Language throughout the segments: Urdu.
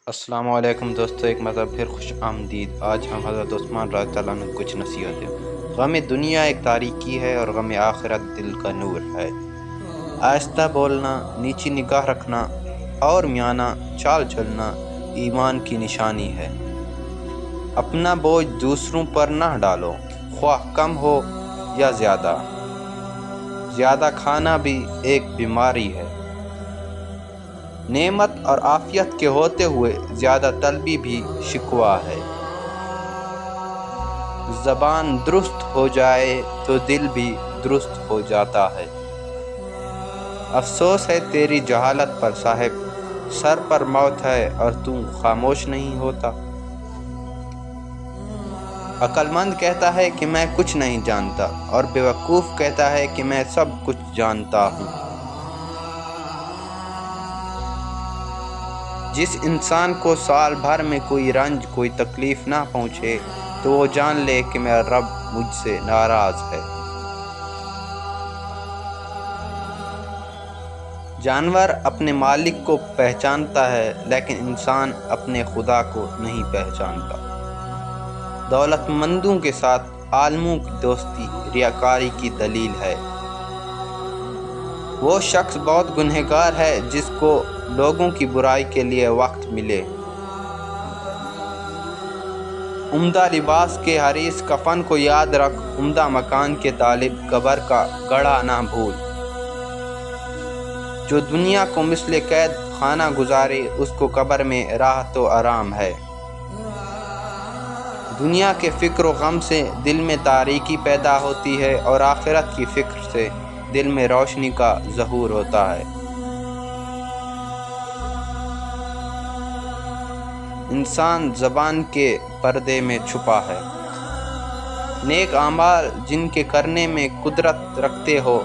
السلام علیکم دوستو، ایک مرتبہ پھر خوش آمدید۔ آج ہم حضرت عثمان رضی اللہ عنہ کچھ نصیحتیں۔ غم دنیا ایک تاریکی ہے اور غم آخرت دل کا نور ہے۔ آہستہ بولنا، نیچی نگاہ رکھنا اور میانہ چال چلنا ایمان کی نشانی ہے۔ اپنا بوجھ دوسروں پر نہ ڈالو، خواہ کم ہو یا زیادہ۔ زیادہ کھانا بھی ایک بیماری ہے۔ نعمت اور عافیت کے ہوتے ہوئے زیادہ طلبی بھی شکوہ ہے۔ زبان درست ہو جائے تو دل بھی درست ہو جاتا ہے۔ افسوس ہے تیری جہالت پر صاحب، سر پر موت ہے اور تو خاموش نہیں ہوتا۔ عقل مند کہتا ہے کہ میں کچھ نہیں جانتا، اور بیوقوف کہتا ہے کہ میں سب کچھ جانتا ہوں۔ جس انسان کو سال بھر میں کوئی رنج، کوئی تکلیف نہ پہنچے تو وہ جان لے کہ میرا رب مجھ سے ناراض ہے۔ جانور اپنے مالک کو پہچانتا ہے، لیکن انسان اپنے خدا کو نہیں پہچانتا۔ دولت مندوں کے ساتھ عالموں کی دوستی ریاکاری کی دلیل ہے۔ وہ شخص بہت گنہگار ہے جس کو لوگوں کی برائی کے لیے وقت ملے۔ عمدہ لباس کے حریص کفن کو یاد رکھ، عمدہ مکان کے طالب قبر کا گڑھا نہ بھول۔ جو دنیا کو مثل قید خانہ گزارے، اس کو قبر میں راحت و آرام ہے۔ دنیا کے فکر و غم سے دل میں تاریکی پیدا ہوتی ہے، اور آخرت کی فکر سے دل میں روشنی کا ظہور ہوتا ہے۔ انسان زبان کے پردے میں چھپا ہے۔ نیک اعمال جن کے کرنے میں قدرت رکھتے ہو،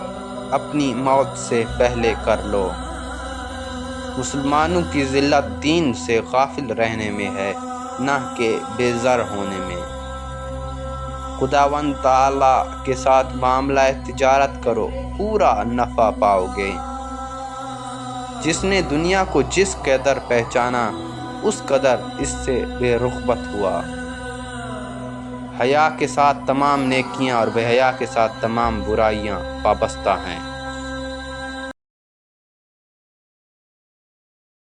اپنی موت سے پہلے کر لو۔ مسلمانوں کی ذلت دین سے غافل رہنے میں ہے، نہ کہ بے زر ہونے میں۔ خداوند تعالیٰ کے ساتھ معاملہ تجارت کرو، پورا نفع پاؤ گے۔ جس نے دنیا کو جس قدر پہچانا، اس قدر اس سے بے رغبت ہوا۔ حیا کے ساتھ تمام نیکیاں اور بے حیا کے ساتھ تمام برائیاں وابستہ ہیں۔